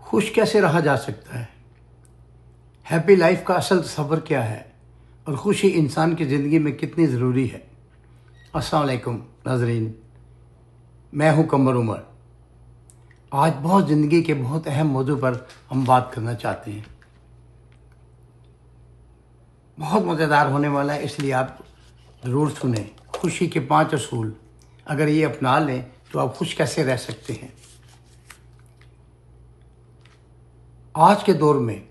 खुश कैसे रहा जा सकता है? हैप्पी लाइफ का असल सफ़र क्या है और खुशी इंसान की ज़िंदगी में कितनी ज़रूरी है? अस्सलाम वालेकुम नाज़रीन, मैं हूं कमर उमर। आज बहुत ज़िंदगी के बहुत अहम मौजू पर हम बात करना चाहते हैं। बहुत मज़ेदार होने वाला है, इसलिए आप ज़रूर सुने। खुशी के 5 असूल, अगर ये अपना लें तो आप खुश कैसे रह सकते हैं। आज के दौर में,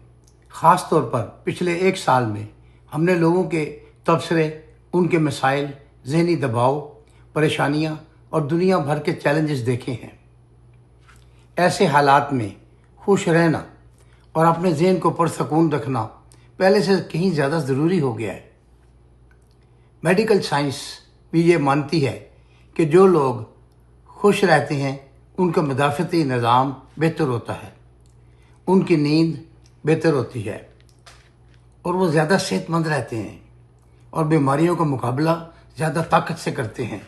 ख़ास तौर पर पिछले 1 साल में, हमने लोगों के तबसरे, उनके मसाइल, ज़हनी दबाव, परेशानियां और दुनिया भर के चैलेंजेस देखे हैं। ऐसे हालात में खुश रहना और अपने ज़हन को पुरसकून रखना पहले से कहीं ज़्यादा ज़रूरी हो गया है। मेडिकल साइंस भी ये मानती है कि जो लोग खुश रहते हैं उनका मदाफ़ती निज़ाम बेहतर होता है, उनकी नींद बेहतर होती है और वो ज़्यादा सेहतमंद रहते हैं और बीमारियों का मुकाबला ज़्यादा ताकत से करते हैं।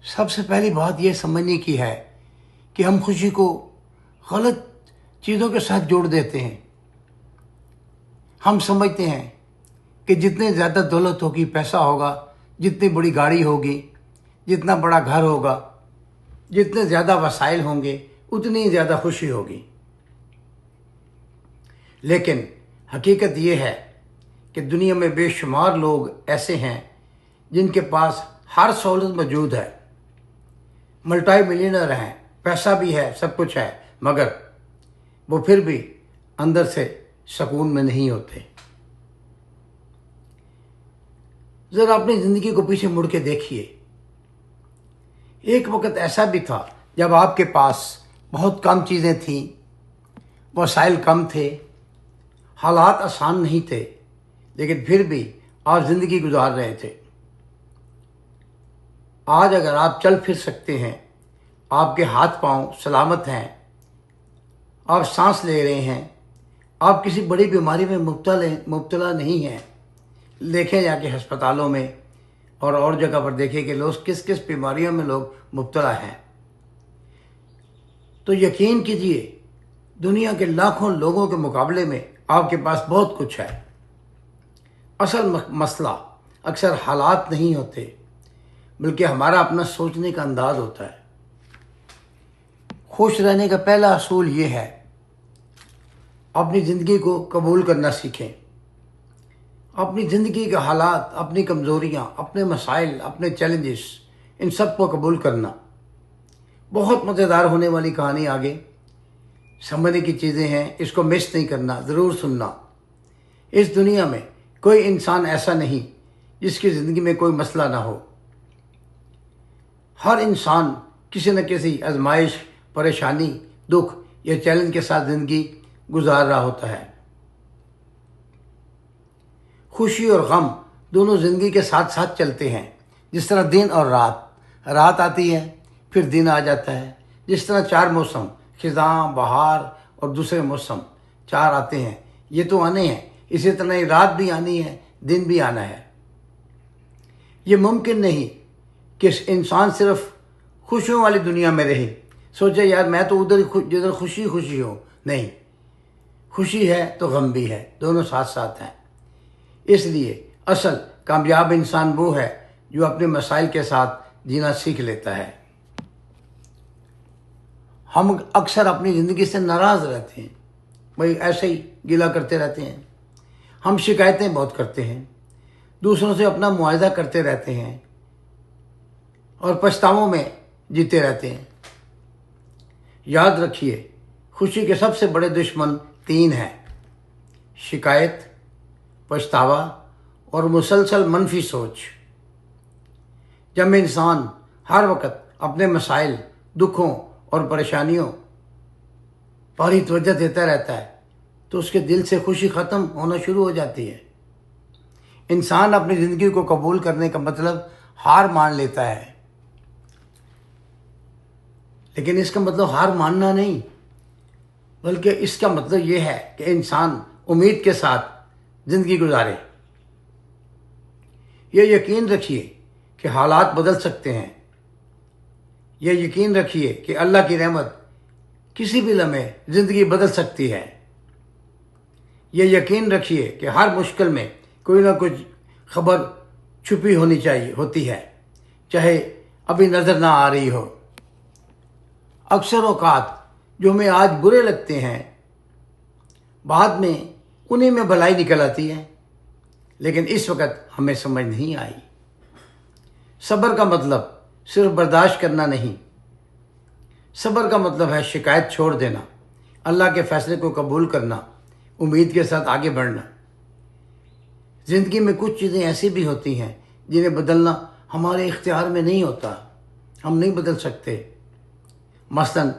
सबसे पहली बात यह समझने की है कि हम खुशी को गलत चीज़ों के साथ जोड़ देते हैं। हम समझते हैं कि जितने ज़्यादा दौलत होगी, पैसा होगा, जितनी बड़ी गाड़ी होगी, जितना बड़ा घर होगा, जितने ज़्यादा वसाइल होंगे, उतनी ही ज़्यादा खुशी होगी। लेकिन हकीकत ये है कि दुनिया में बेशुमार लोग ऐसे हैं जिनके पास हर सहूलत मौजूद है, मल्टी मिलियनर हैं, पैसा भी है, सब कुछ है, मगर वो फिर भी अंदर से सुकून में नहीं होते। ज़रा अपनी ज़िंदगी को पीछे मुड़ के देखिए। एक वक्त ऐसा भी था जब आपके पास बहुत कम चीज़ें थीं, वसाइल कम थे, हालात आसान नहीं थे, लेकिन फिर भी आप ज़िंदगी गुजार रहे थे। आज अगर आप चल फिर सकते हैं, आपके हाथ पांव सलामत हैं, आप सांस ले रहे हैं, आप किसी बड़ी बीमारी में मुब्तला नहीं हैं, देखें जाके अस्पतालों में और जगह पर देखें कि लोग किस किस बीमारियों में लोग मुब्तला हैं, तो यकीन कीजिए दुनिया के लाखों लोगों के मुकाबले में आपके पास बहुत कुछ है। असल मसला अक्सर हालात नहीं होते, बल्कि हमारा अपना सोचने का अंदाज होता है। खुश रहने का पहला असूल ये है, अपनी ज़िंदगी को कबूल करना सीखें। अपनी ज़िंदगी के हालात, अपनी कमज़ोरियाँ, अपने मसाइल, अपने चैलेंजेस, इन सब को कबूल करना। बहुत मज़ेदार होने वाली कहानी आगे समझने की चीज़ें हैं, इसको मिस नहीं करना, ज़रूर सुनना। इस दुनिया में कोई इंसान ऐसा नहीं जिसकी ज़िंदगी में कोई मसला ना हो। हर इंसान किसी न किसी आजमाइश, परेशानी, दुख या चैलेंज के साथ ज़िंदगी गुजार रहा होता है। खुशी और गम दोनों ज़िंदगी के साथ साथ चलते हैं। जिस तरह दिन और रात आती है, फिर दिन आ जाता है। जिस तरह 4 मौसम, खिज़ां, बहार और दूसरे मौसम 4 आते हैं, ये तो आने हैं, इसी तरह ही रात भी आनी है, दिन भी आना है। ये मुमकिन नहीं कि इंसान सिर्फ खुशियों वाली दुनिया में रहे, सोचे यार मैं तो उधर जिधर खुशी खुशी हो। नहीं, खुशी है तो गम भी है, दोनों साथ साथ हैं। इसलिए असल कामयाब इंसान वो है जो अपने मसाइल के साथ जीना सीख लेता है। हम अक्सर अपनी ज़िंदगी से नाराज़ रहते हैं, भाई ऐसे ही गिला करते रहते हैं। हम शिकायतें बहुत करते हैं, दूसरों से अपना मुआवजा करते रहते हैं और पछतावों में जीते रहते हैं। याद रखिए, खुशी के सबसे बड़े दुश्मन 3 हैं: शिकायत, पछतावा और मुसलसल मनफी सोच। जब इंसान हर वक्त अपने मसाइल, दुखों और परेशानियों पर ही तवज्जो देता रहता है तो उसके दिल से खुशी ख़त्म होना शुरू हो जाती है। इंसान अपनी ज़िंदगी को कबूल करने का मतलब हार मान लेता है, लेकिन इसका मतलब हार मानना नहीं, बल्कि इसका मतलब ये है कि इंसान उम्मीद के साथ ज़िंदगी गुजारे। ये यकीन रखिए कि हालात बदल सकते हैं। यह यकीन रखिए कि अल्लाह की रहमत किसी भी लम्हे ज़िंदगी बदल सकती है। ये यकीन रखिए कि हर मुश्किल में कोई ना कुछ खबर छुपी होती है, चाहे अभी नज़र ना आ रही हो। अक्सर औकात जो हमें आज बुरे लगते हैं, बाद में उन्हीं में भलाई निकल आती है, लेकिन इस वक्त हमें समझ नहीं आई। सब्र का मतलब सिर्फ बर्दाश्त करना नहीं, सब्र का मतलब है शिकायत छोड़ देना, अल्लाह के फैसले को कबूल करना, उम्मीद के साथ आगे बढ़ना। ज़िंदगी में कुछ चीज़ें ऐसी भी होती हैं जिन्हें बदलना हमारे इख्तियार में नहीं होता, हम नहीं बदल सकते। मसलन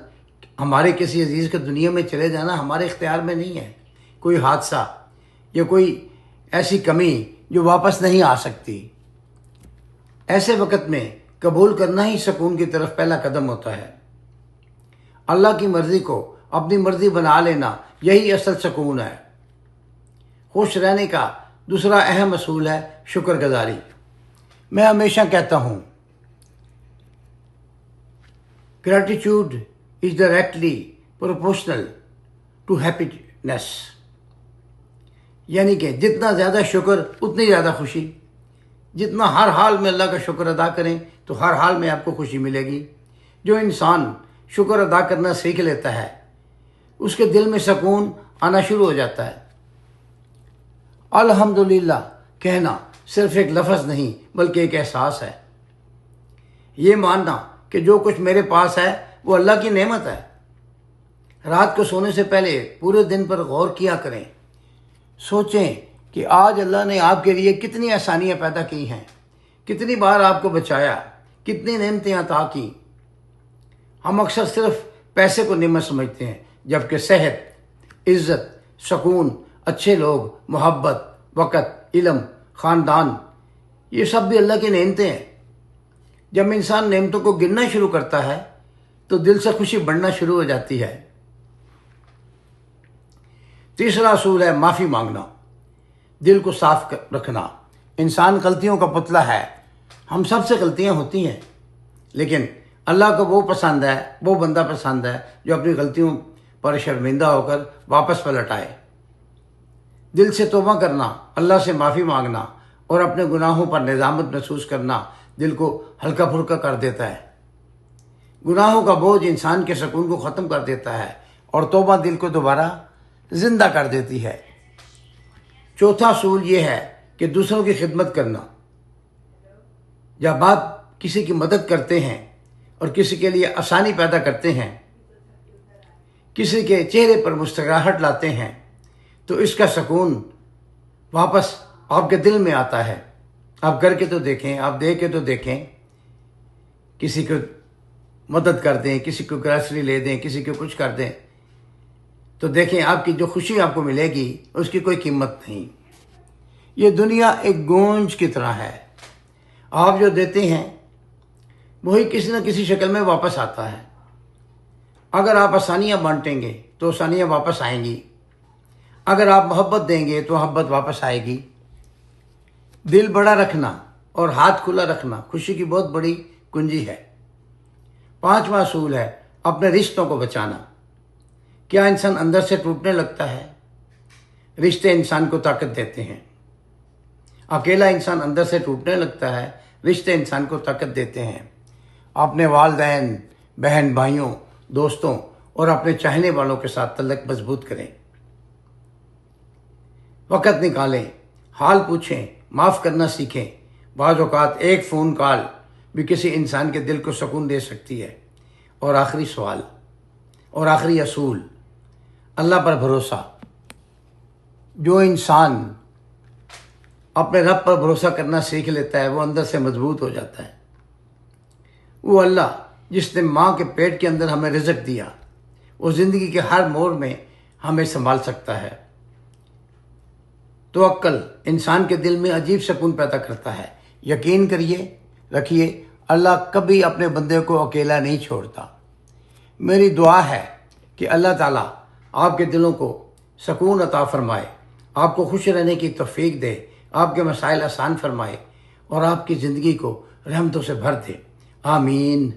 हमारे किसी अजीज़ के दुनिया में चले जाना हमारे इख्तियार में नहीं है। कोई हादसा या कोई ऐसी कमी जो वापस नहीं आ सकती। ऐसे वक्त में कबूल करना ही सुकून की तरफ पहला कदम होता है। अल्लाह की मर्ज़ी को अपनी मर्ज़ी बना लेना, यही असल सुकून है। खुश रहने का दूसरा अहम असूल है शुक्रगुजारी। मैं हमेशा कहता हूँ, gratitude is directly proportional to happiness. यानी कि जितना ज़्यादा शुक्र उतनी ज़्यादा खुशी। जितना हर हाल में अल्लाह का शुक्र अदा करें तो हर हाल में आपको खुशी मिलेगी। जो इंसान शुक्र अदा करना सीख लेता है, उसके दिल में सुकून आना शुरू हो जाता है। अल्हम्दुलिल्लाह कहना सिर्फ एक लफ्ज़ नहीं बल्कि एक एहसास है। ये मानना कि जो कुछ मेरे पास है वो अल्लाह की नेमत है। रात को सोने से पहले पूरे दिन पर गौर किया करें। सोचें कि आज अल्लाह ने आपके लिए कितनी आसानियाँ पैदा की हैं, कितनी बार आपको बचाया, कितनी नेमतें अता की। हम अक्सर सिर्फ पैसे को नेमत समझते हैं, जबकि सेहत, इज़्ज़त, सुकून, अच्छे लोग, मोहब्बत, वक़्त, इल्म, ख़ानदान, ये सब भी अल्लाह की नेमतें हैं। जब इंसान नेमतों को गिनना शुरू करता है तो दिल से खुशी बढ़ना शुरू हो जाती है। तीसरा असूल है माफ़ी मांगना, दिल को साफ रखना। इंसान गलतियों का पुतला है, हम सबसे गलतियां होती हैं, लेकिन अल्लाह को वो पसंद है, वो बंदा पसंद है जो अपनी गलतियों पर शर्मिंदा होकर वापस पलट आए। दिल से तौबा करना, अल्लाह से माफ़ी मांगना और अपने गुनाहों पर निदामत महसूस करना दिल को हल्का फुल्का कर देता है। गुनाहों का बोझ इंसान के सुकून को ख़त्म कर देता है और तौबा दिल को दोबारा जिंदा कर देती है। चौथा असूल ये है कि दूसरों की खिदमत करना। जब आप किसी की मदद करते हैं और किसी के लिए आसानी पैदा करते हैं, किसी के चेहरे पर मुस्कुराहट लाते हैं, तो इसका सुकून वापस आपके दिल में आता है। आप करके तो देखें, आप देख के तो देखें। किसी को मदद कर दें, किसी को ग्रॉसरी ले दें, किसी को कुछ कर दें, तो देखें आपकी जो खुशी आपको मिलेगी उसकी कोई कीमत नहीं। ये दुनिया एक गूंज की तरह है। आप जो देते हैं वही किसी न किसी शक्ल में वापस आता है। अगर आप आसानियाँ बांटेंगे तो आसानियाँ वापस आएंगी। अगर आप मोहब्बत देंगे तो मोहब्बत वापस आएगी। दिल बड़ा रखना और हाथ खुला रखना खुशी की बहुत बड़ी कुंजी है। पांचवा असूल है अपने रिश्तों को बचाना। क्या इंसान अंदर से टूटने लगता है? रिश्ते इंसान को ताकत देते हैं। अकेला इंसान अंदर से टूटने लगता है, रिश्ते इंसान को ताकत देते हैं। अपने वालिदैन, बहन भाइयों, दोस्तों और अपने चाहने वालों के साथ तल्लुक़ मजबूत करें। वक़्त निकालें, हाल पूछें, माफ़ करना सीखें। बाज़ औक़ात एक फ़ोन कॉल भी किसी इंसान के दिल को सुकून दे सकती है। और आखिरी सवाल और आखिरी असूल, अल्लाह पर भरोसा। जो इंसान अपने रब पर भरोसा करना सीख लेता है वो अंदर से मजबूत हो जाता है। वो अल्लाह जिसने माँ के पेट के अंदर हमें रिज़्क़ दिया, वो ज़िंदगी के हर मोड़ में हमें संभाल सकता है। तो अक्ल इंसान के दिल में अजीब सुकून पैदा करता है। यकीन करिए, रखिए, अल्लाह कभी अपने बंदे को अकेला नहीं छोड़ता। मेरी दुआ है कि अल्लाह ताला आपके दिलों को सुकून अता फरमाए, आपको खुश रहने की तौफीक दे, आपके मसाइल आसान फरमाए और आपकी ज़िंदगी को रहमतों से भर दे। आमीन।